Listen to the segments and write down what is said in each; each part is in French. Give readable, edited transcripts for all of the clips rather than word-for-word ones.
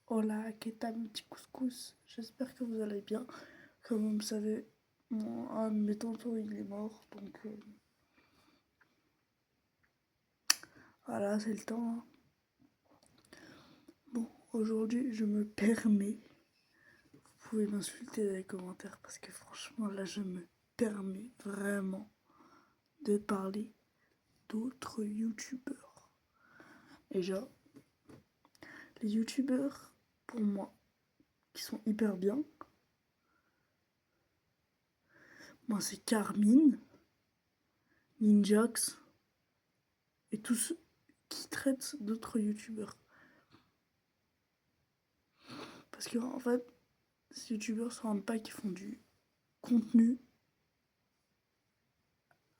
Hola, ¿qué tal mon petit couscous? J'espère que vous allez bien. Comme vous le savez, un de mes tontons il est mort, donc voilà, c'est le temps, hein. Bon, aujourd'hui je me permets, vous pouvez m'insulter dans les commentaires parce que franchement là je me permets vraiment de parler d'autres youtubeurs. Déjà, les youtubeurs pour moi qui sont hyper bien, moi c'est Carmine, Ninjax et tous ceux qui traitent d'autres youtubeurs. Parce que en fait, ces youtubeurs se rendent pas qu'ils font du contenu.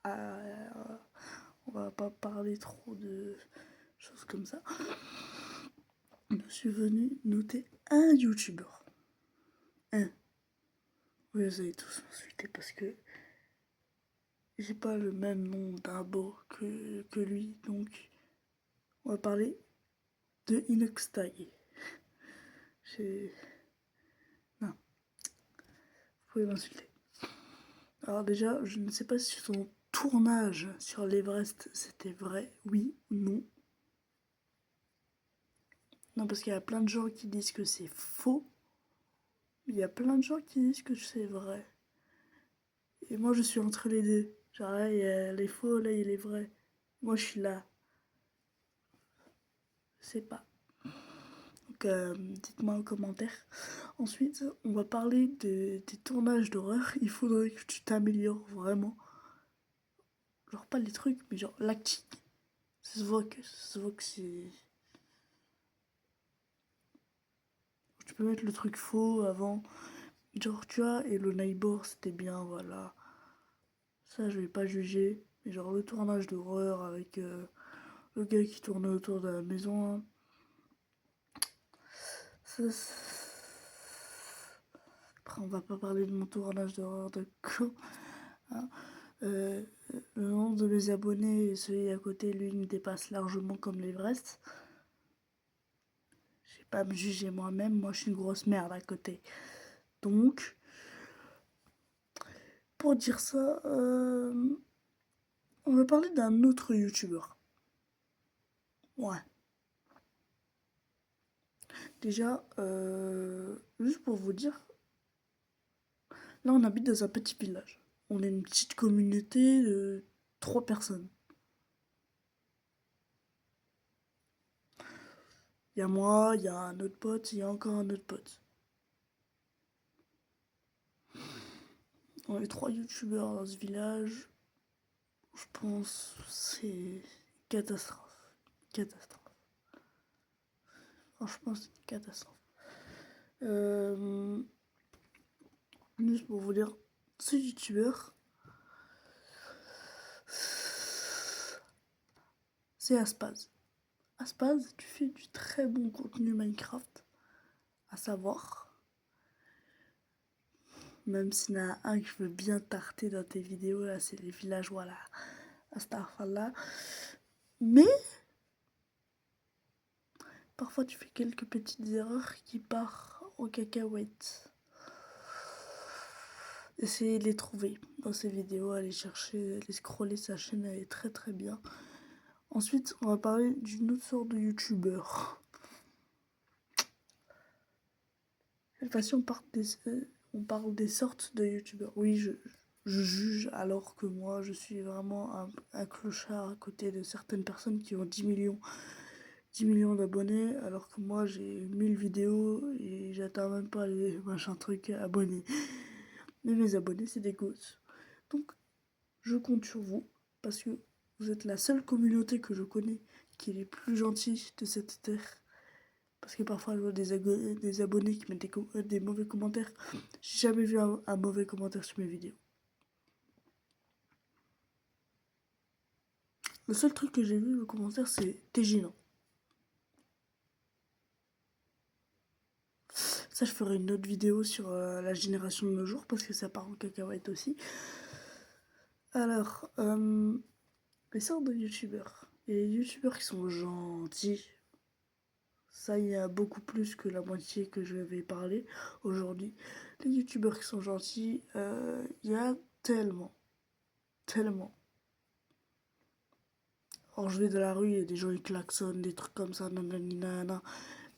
On va pas parler trop de choses comme ça. Je suis venue noter un youtubeur. Un. Vous allez tous m'insulter parce que j'ai pas le même nom d'un beau que lui. Donc, on va parler de Inoxtag. J'ai. Non, vous pouvez m'insulter. Alors, déjà, je ne sais pas si son tournage sur l'Everest c'était vrai, oui ou non. Non, parce qu'il y a plein de gens qui disent que c'est faux. Il y a plein de gens qui disent que c'est vrai. Et moi, je suis entre les deux. Genre là, il y a les faux, là, il y a les vrais. Moi, je suis là. Je sais pas. Donc, dites-moi en commentaire. Ensuite, on va parler des tournages d'horreur. Il faudrait que tu t'améliores vraiment. Genre, pas les trucs, mais genre l'acting. Ça se voit que c'est. Tu peux mettre le truc faux avant. Genre, tu vois, et le Neighbor, c'était bien, voilà. Ça, je vais pas juger. Mais genre, le tournage d'horreur avec le gars qui tournait autour de la maison, hein. Ça, après, on va pas parler de mon tournage d'horreur de con, hein. Euh, le nombre de mes abonnés et celui à côté, lui, me dépasse largement comme l'Everest. Je vais pas me juger moi-même, moi je suis une grosse merde à côté. Donc, pour dire ça, on va parler d'un autre youtubeur. Ouais. Déjà, juste pour vous dire, là on habite dans un petit village. On est une petite communauté de 3 personnes. Il y a moi, il y a un autre pote, il y a encore un autre pote. On est 3 youtubeurs dans ce village. Je pense que c'est catastrophe. Catastrophe. Franchement, c'est une catastrophe. Euh, Juste pour vous dire, ce youtubeur, c'est Aspaz. Aspaz, tu fais du très bon contenu Minecraft, à savoir, même s'il y en a un que je veux bien tarter dans tes vidéos, là, c'est les villageois, là, Astaghfirullah. Mais, parfois tu fais quelques petites erreurs qui partent aux cacahuètes. Essayez de les trouver dans ces vidéos, allez chercher, allez scroller sa chaîne, elle est très très bien. Ensuite, on va parler d'une autre sorte de youtubeur. Cette fois-ci, on parle des sortes de youtubeurs. Oui, je juge alors que moi, je suis vraiment un clochard à côté de certaines personnes qui ont 10 millions d'abonnés, alors que moi, j'ai 1000 vidéos et j'atteins même pas les machins trucs abonnés. Mais mes abonnés, c'est des gosses. Donc, je compte sur vous, parce que vous êtes la seule communauté que je connais qui est les plus gentils de cette terre. Parce que parfois, je vois des abonnés qui mettent des mauvais commentaires. J'ai jamais vu un mauvais commentaire sur mes vidéos. Le seul truc que j'ai vu, le commentaire, c'est t'es gênant. Ça, je ferai une autre vidéo sur la génération de nos jours, parce que ça part en cacahuète aussi. Alors, les sortes de youtubeurs. Et les youtubeurs qui sont gentils, Ça, il y a beaucoup plus que la moitié que je vais parler aujourd'hui. Les youtubeurs qui sont gentils, il y a tellement, tellement. Alors je vais dans la rue, il y a des gens qui klaxonnent, des trucs comme ça, nanani nanana.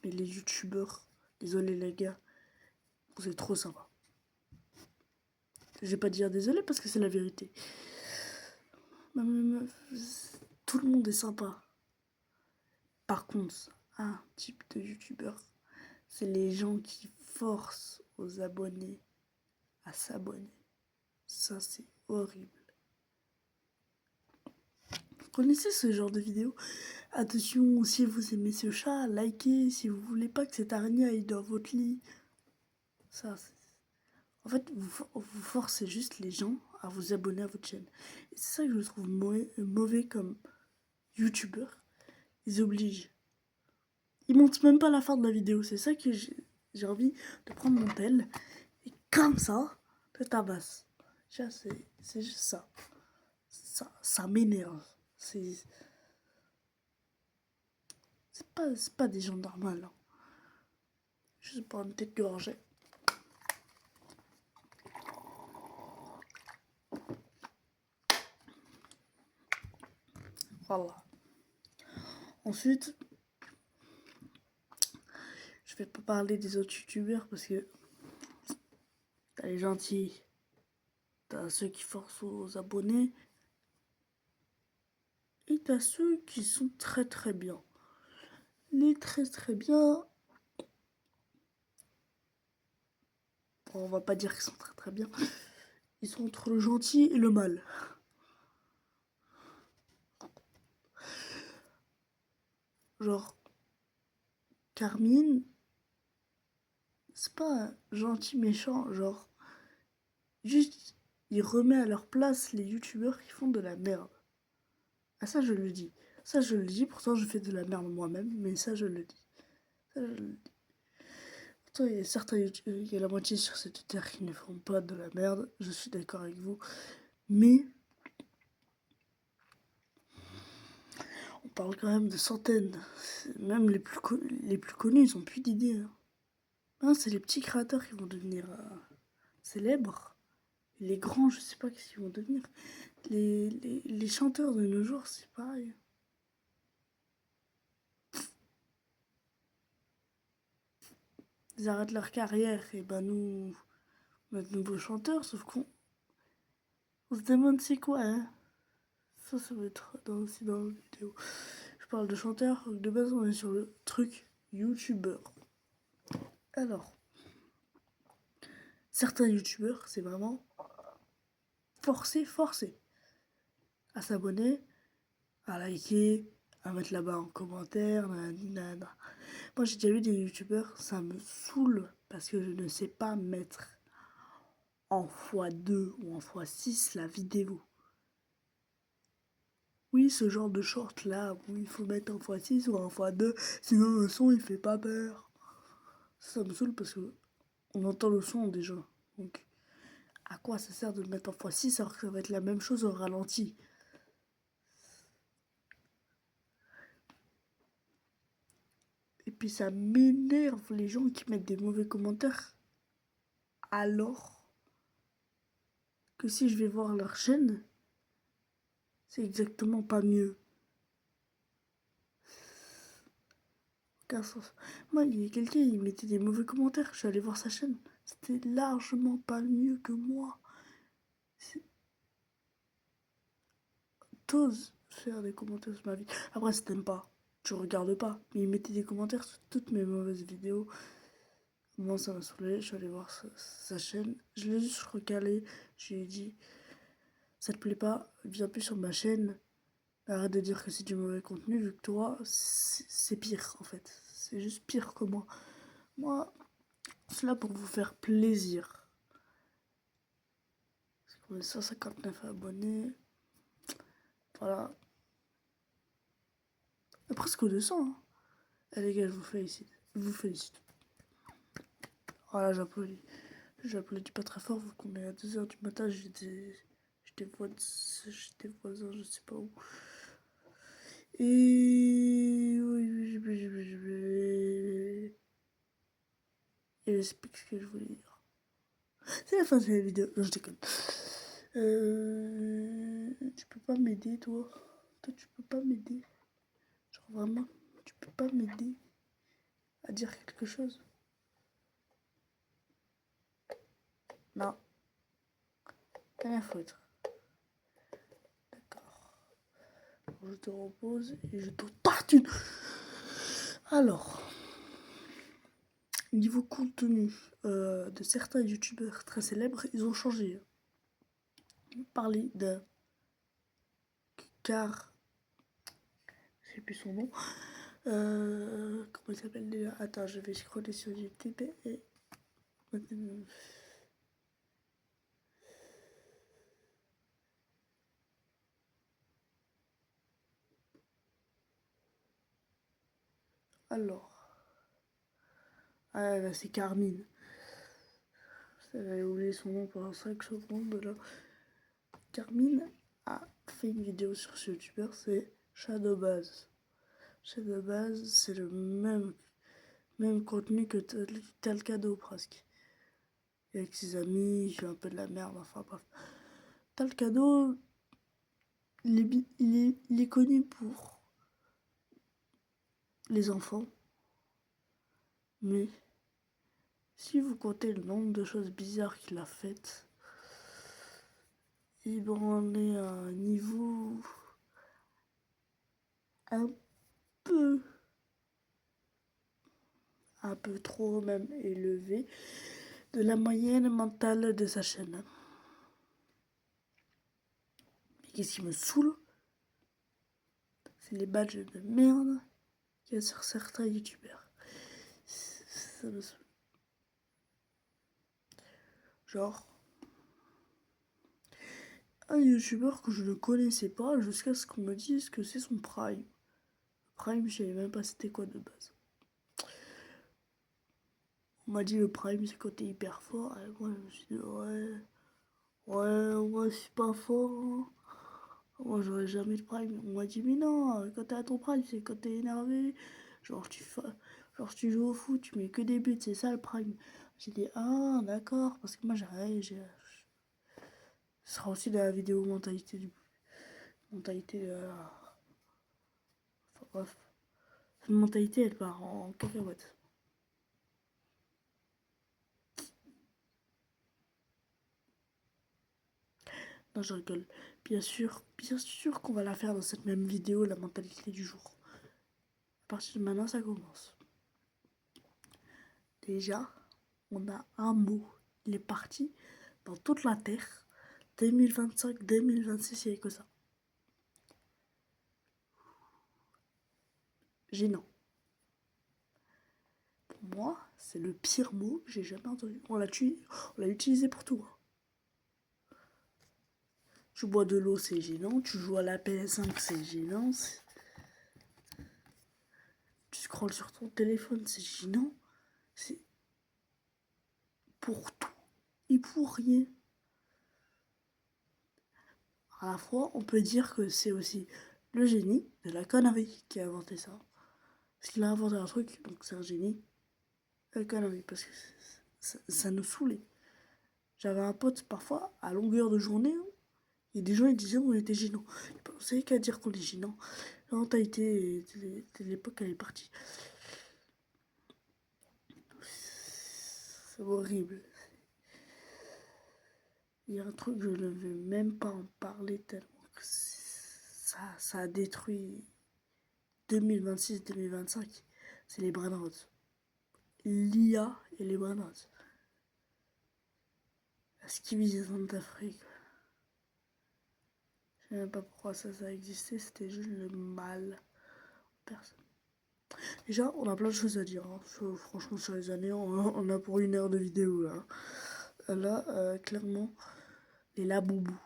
Mais les youtubeurs, désolé les gars, vous êtes trop sympas. Je vais pas dire désolé parce que c'est la vérité. Tout le monde est sympa. Par contre, un type de youtubeur, c'est les gens qui forcent aux abonnés à s'abonner. Ça, c'est horrible. Vous connaissez ce genre de vidéo? Attention, si vous aimez ce chat, likez. Si vous voulez pas que cette araignée aille dans votre lit. Ça, c'est... En fait, vous forcez juste les gens à vous abonner à votre chaîne. Et c'est ça que je trouve mauvais comme youtubeur. Ils obligent. Ils montrent même pas la fin de la vidéo. C'est ça que j'ai envie de prendre mon tel. Et comme ça, de tabasse. C'est juste ça. Ça m'énerve. C'est pas des gens normaux. Hein. Juste pour une tête gorgée. Voilà. Ensuite, je vais pas parler des autres youtubeurs parce que t'as les gentils, t'as ceux qui forcent aux abonnés et t'as ceux qui sont très très bien. Les très très bien, bon, on va pas dire qu'ils sont très très bien, ils sont entre le gentil et le mal. Genre, Carmine, c'est pas un gentil méchant, genre, juste, il remet à leur place les youtubeurs qui font de la merde. Ah ça je le dis. Ça je le dis, pourtant je fais de la merde moi-même, mais ça je le dis. Ça je le dis. Pourtant il y a certains youtubeurs, il y a la moitié sur cette terre qui ne font pas de la merde, je suis d'accord avec vous. Mais on parle quand même de centaines. Même les plus connus, ils ont plus d'idées. Hein. Non, c'est les petits créateurs qui vont devenir célèbres. Les grands, je sais pas qu'est-ce qu'ils vont devenir. Les chanteurs de nos jours, c'est pareil. Ils arrêtent leur carrière et ben nous, notre nouveau chanteur, sauf qu'on se demande c'est quoi, hein. Ça va être aussi dans la vidéo. Je parle de chanteur, de base on est sur le truc youtubeur. Alors, certains youtubeurs, c'est vraiment forcé à s'abonner, à liker, à mettre là-bas en commentaire, nanana. Moi j'ai déjà vu des youtubeurs, ça me saoule parce que je ne sais pas mettre en x2 ou en x6 la vidéo. Oui, ce genre de short là, où il faut mettre en x6 ou en x2, sinon le son il fait pas peur. Ça me saoule parce que on entend le son déjà. Donc, à quoi ça sert de le mettre en x6 alors que ça va être la même chose au ralenti? Et puis ça m'énerve les gens qui mettent des mauvais commentaires alors que si je vais voir leur chaîne, c'est exactement pas mieux. Moi, il y a quelqu'un, il mettait des mauvais commentaires, je suis allée voir sa chaîne. C'était largement pas mieux que moi. T'oses faire des commentaires sur ma vie. Après, si t'aimes pas, tu regardes pas. Mais il mettait des commentaires sur toutes mes mauvaises vidéos. Moi, ça m'a saoulé. Je suis allée voir sa chaîne. Je l'ai juste recalé. Je lui ai dit, ça te plaît pas, viens plus sur ma chaîne. Arrête de dire que c'est du mauvais contenu, vu que toi, c'est pire en fait. C'est juste pire que moi. Moi, c'est là pour vous faire plaisir. Parce qu'on est 159 abonnés. Voilà. Presque 200. Hein. Et les gars, je vous félicite. Je vous félicite. Voilà, j'applaudis. J'applaudis pas très fort, vu qu'on est à 2h du matin. J'étais voisin, je sais pas où. Et... Et je sais plus ce que je voulais dire. C'est la fin de la vidéo. Non, je déconne. Tu peux pas m'aider, toi? Toi, tu peux pas m'aider? Genre vraiment, tu peux pas m'aider à dire quelque chose? Non, rien à foutre. D'accord. Je te repose et je te tartine. Alors, niveau contenu de certains youtubeurs très célèbres, ils ont changé. Parler d'un car, je sais plus son nom. Comment il s'appelle déjà? Attends, je vais scroller sur YouTube et... Alors... Ah là, c'est Carmine. J'avais oublié son nom pendant 5 secondes là. Carmine a fait une vidéo sur ce youtubeur, c'est Shadowbaz. Shadowbaz, c'est le même contenu que tel cadeau presque. Et avec ses amis, il fait un peu de la merde, enfin bref. Tel cadeau, il est connu pour les enfants. Mais si vous comptez le nombre de choses bizarres qu'il a faites, il en est à un niveau un peu trop même élevé de la moyenne mentale de sa chaîne. Mais qu'est-ce qui me saoule? C'est les badges de merde qu'il y a sur certains youtubeurs. Ça me saoule. Genre, un youtubeur que je ne connaissais pas jusqu'à ce qu'on me dise que c'est son prime. Prime, je savais même pas c'était quoi de base. On m'a dit le prime c'est côté hyper fort. Et moi je me suis dit ouais, c'est pas fort. Hein. Moi j'aurais jamais de prime. On m'a dit mais non, quand t'es à ton prime c'est quand t'es énervé. Genre tu joues au foot, tu mets que des buts, c'est ça le prime. J'ai dit ah d'accord, parce que moi ce sera aussi de la vidéo mentalité enfin bref. Cette mentalité elle part en cacahuète. Non, je rigole. Bien sûr qu'on va la faire dans cette même vidéo, la mentalité du jour. À partir de maintenant, ça commence. Déjà, on a un mot. Il est parti dans toute la Terre. 2025, 2026, il n'y avait que ça. Gênant. Pour moi, c'est le pire mot que j'ai jamais entendu. On l'a utilisé pour tout. Tu bois de l'eau, c'est gênant. Tu joues à la PS5, c'est gênant. Tu scrolles sur ton téléphone, c'est gênant. C'est pour tout et pour rien. À la fois, on peut dire que c'est aussi le génie de la connerie qui a inventé ça. Parce qu'il a inventé un truc, donc c'est un génie de la connerie. Parce que ça nous saoulait. J'avais un pote, parfois, à longueur de journée, et des gens ils disaient qu'on était gênant. Vous savez qu'à dire qu'on est gênant. La mentalité de l'époque, elle est partie. C'est horrible. Il y a un truc, je ne veux même pas en parler tellement que ça a détruit 2026-2025. C'est les brainrots. L'IA et les brainrots. La civilisation d'Afrique. Je sais même pas pourquoi ça existait, c'était juste le mal. Personne. Déjà, on a plein de choses à dire. Hein. Franchement, sur les années, on a pour 1 heure de vidéo là. Là, clairement, les laboubous.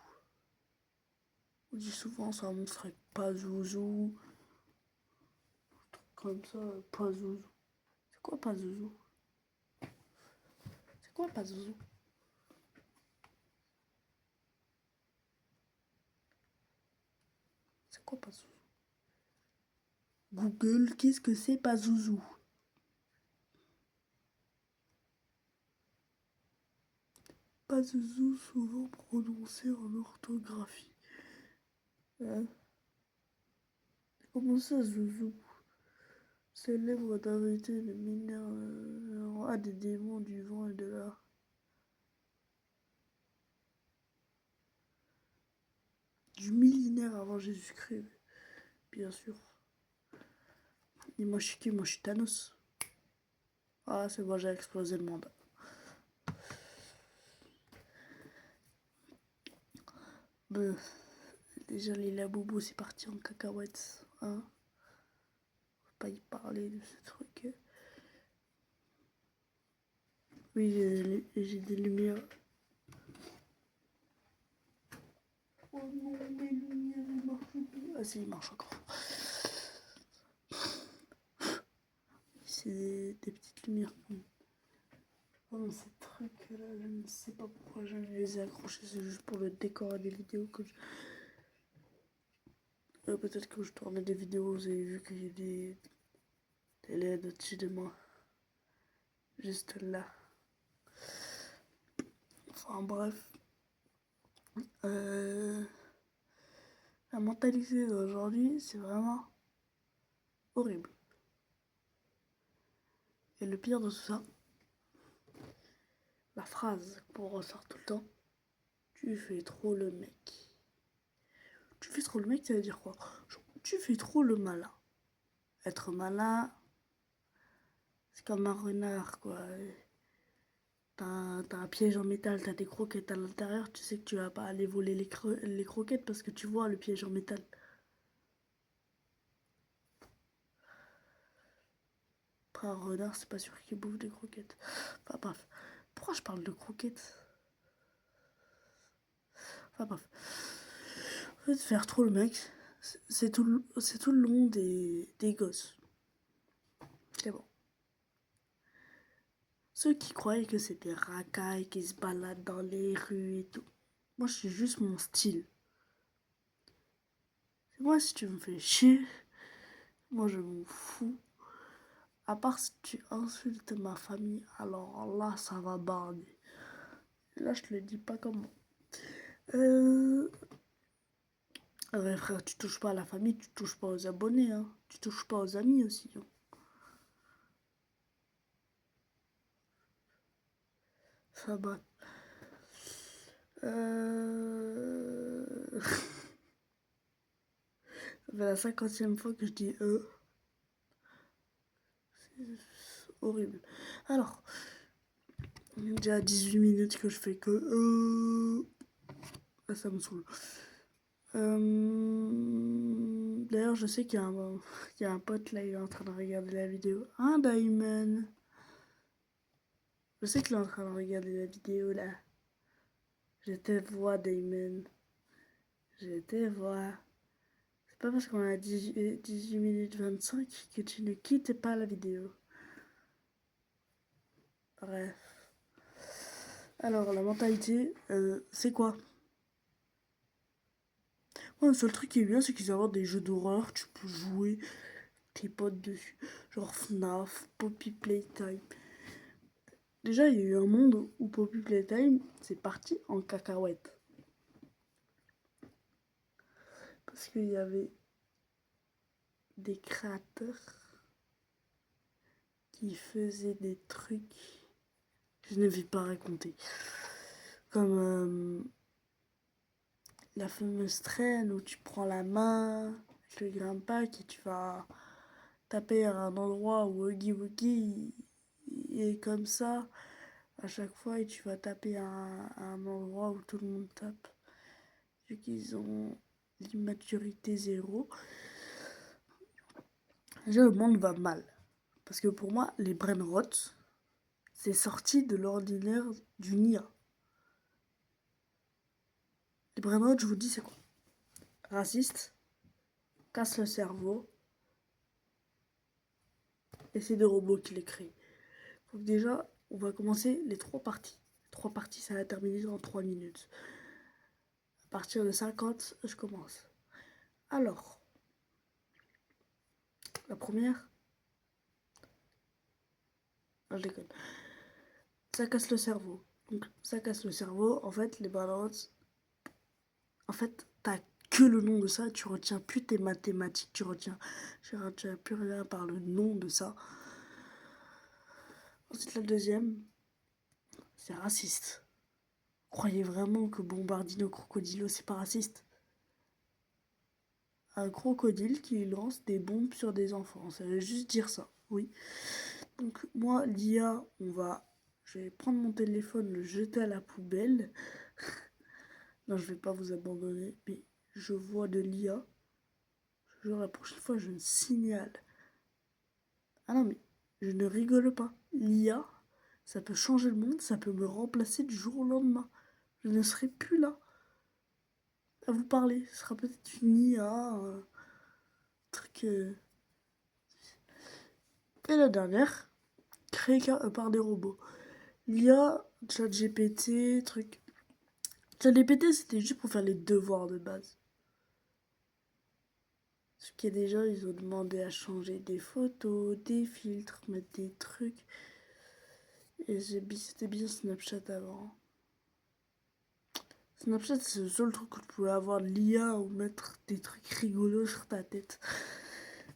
On dit souvent ça montrait pas zouzou. Comme ça, pas zouzou. C'est quoi pas zouzou? C'est quoi pas zouzou? C'est quoi pas zouzou? Google, qu'est-ce que c'est Pazuzu? Pazuzu, souvent prononcé en orthographie. Hein? Comment ça, Zouzou? Célèbre d'inviter le mineur à des démons du vent et de l'air. Du millénaire avant Jésus-Christ, bien sûr. Et moi, je suis qui? Moi, je suis Thanos. Ah, c'est moi, j'ai explosé le monde. Ben, déjà, les Laboubou, c'est parti en cacahuètes. Hein? Faut pas y parler de ce truc. Oui, j'ai des lumières. Oh non, mes lumières, elles marchent plus. Ah si, ils marchent encore. C'est des petites lumières. Oh non, ces trucs-là, je ne sais pas pourquoi je les ai accrochés. C'est juste pour le décor des vidéos que je... peut-être que je tournais des vidéos, vous avez vu qu'il y a des LED au-dessus de moi. Juste là. Enfin bref. La mentalité d'aujourd'hui, c'est vraiment horrible. Et le pire de tout ça, la phrase qu'on ressort tout le temps, tu fais trop le mec. Tu fais trop le mec, ça veut dire quoi? Tu fais trop le malin. Être malin, c'est comme un renard, quoi. T'as un piège en métal, t'as des croquettes à l'intérieur, tu sais que tu vas pas aller voler les croquettes parce que tu vois le piège en métal. Après, un renard, c'est pas sûr qu'il bouffe des croquettes. Enfin bref. Pourquoi je parle de croquettes? Enfin bref. En fait, faire trop le mec, c'est tout le long des gosses. C'est bon. Ceux qui croyaient que c'était racaille, qui se baladent dans les rues et tout. Moi, je suis juste mon style. Moi, si tu me fais chier, moi, je m'en fous. À part si tu insultes ma famille, alors là, ça va barder. Là, je te le dis pas comment. Ouais, frère, tu touches pas à la famille, tu touches pas aux abonnés, hein. Tu touches pas aux amis aussi. Hein. Ça va. Ça fait la 50e fois que je dis C'est horrible. Alors, il y a déjà 18 minutes que je fais que ah, ça me saoule. D'ailleurs, je sais qu'il y a un pote là, il est en train de regarder la vidéo. Hein, Diamond? Je sais qu'il est en train de regarder la vidéo là. Je te vois, Damon. Je te vois. C'est pas parce qu'on a 18 minutes 25 que tu ne quittes pas la vidéo. Bref. Alors, la mentalité, c'est quoi? Ouais, le seul truc qui est bien, c'est qu'ils inventent des jeux d'horreur. Tu peux jouer tes potes dessus. Genre FNAF, Poppy Playtime. Déjà, il y a eu un monde où Poppy Playtime, c'est parti en cacahuète. Parce qu'il y avait des créateurs qui faisaient des trucs que je ne vais pas raconter. Comme la fameuse traîne où tu prends la main avec le grimpack et tu vas taper à un endroit où Huggy Wuggy est comme ça à chaque fois et tu vas taper à un endroit où tout le monde tape. Vu qu'ils ont l'immaturité zéro. Déjà, le monde va mal. Parce que pour moi, les brainrots, c'est sorti de l'ordinaire d'une IA. Les brainrots, je vous dis, c'est quoi? Raciste, casse le cerveau, et c'est des robots qui les créent. Donc déjà, on va commencer les 3 parties. Les 3 parties, ça va terminer en 3 minutes. À partir de 50, je commence. Alors, La première, je déconne. Ça casse le cerveau. Donc, ça casse le cerveau. En fait, les balance, en fait, t'as que le nom de ça. Tu retiens plus tes mathématiques. Tu retiens plus rien par le nom de ça. Ensuite, la deuxième, c'est raciste. Croyez vraiment que Bombardino Crocodilo, c'est pas raciste? Un crocodile qui lance des bombes sur des enfants. Ça veut juste dire ça, oui. Donc, moi, l'IA, je vais prendre mon téléphone, le jeter à la poubelle. Non, je vais pas vous abandonner, mais je vois de l'IA. Genre, la prochaine fois, je signale. Ah non, mais je ne rigole pas. L'IA, ça peut changer le monde, ça peut me remplacer du jour au lendemain. Je ne serai plus là à vous parler. Ce sera peut-être une IA, un truc. Et la dernière, créée par des robots. L'IA, ChatGPT, truc. ChatGPT, c'était juste pour faire les devoirs de base. Parce qu'il y a des gens, ils ont demandé à changer des photos, des filtres, mettre des trucs. Et c'était bien Snapchat avant. Snapchat, c'est le seul truc que tu pouvais avoir de l'IA ou mettre des trucs rigolos sur ta tête.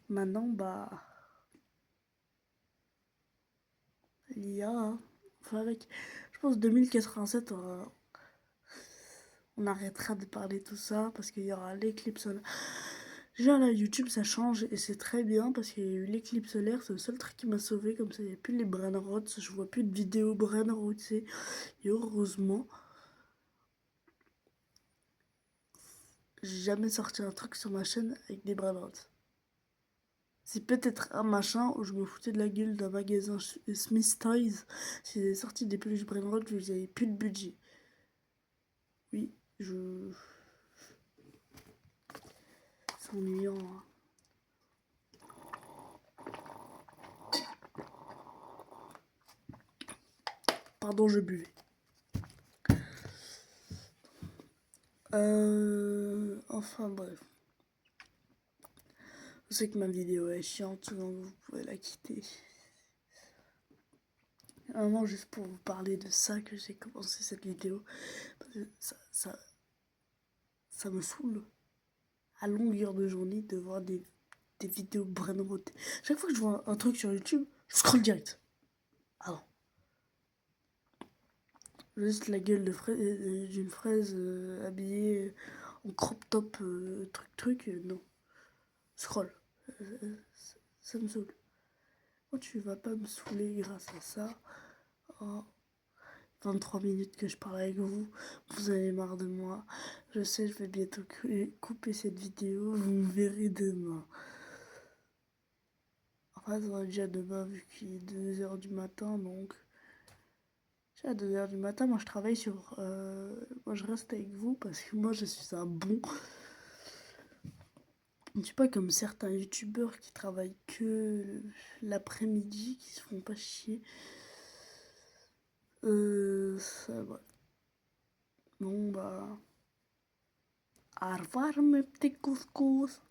Maintenant, l'IA, hein. Enfin, avec, je pense, 2087, on arrêtera de parler de tout ça parce qu'il y aura l'éclipse solaire. Déjà, là, YouTube, ça change et c'est très bien parce qu'il y a eu l'éclipse solaire. C'est le seul truc qui m'a sauvé. Comme ça, il n'y a plus les brain rots. Je vois plus de vidéos brain rots. Et heureusement, j'ai jamais sorti un truc sur ma chaîne avec des brain rots. C'est peut-être un machin où je me foutais de la gueule d'un magasin Smith Toys. Si j'ai sorti des peluches brain rots, j'avais plus de budget. Oui, c'est ennuyant, hein. Pardon, je buvais. Enfin bref. Je sais que ma vidéo est chiante, donc vous pouvez la quitter. Vraiment juste pour vous parler de ça que j'ai commencé cette vidéo. Parce que ça me saoule à longueur de journée de voir des vidéos brainrotées. Chaque fois que je vois un truc sur YouTube, je scroll direct. Ah non. Juste la gueule d'une fraise habillée en crop top, truc, non. Scroll. Ça me saoule. Oh, tu vas pas me saouler grâce à ça. Oh, 23 minutes que je parle avec vous. Vous avez marre de moi. Je sais, je vais bientôt couper cette vidéo. Vous me verrez demain. Enfin, ça va déjà demain vu qu'il est 2h du matin. Donc, à 2h du matin, moi je travaille sur... moi je reste avec vous parce que moi je suis un bon... Je ne suis pas comme certains youtubeurs qui travaillent que l'après-midi, qui se font pas chier. Ça, ouais. Bon, au revoir mes petits couscous.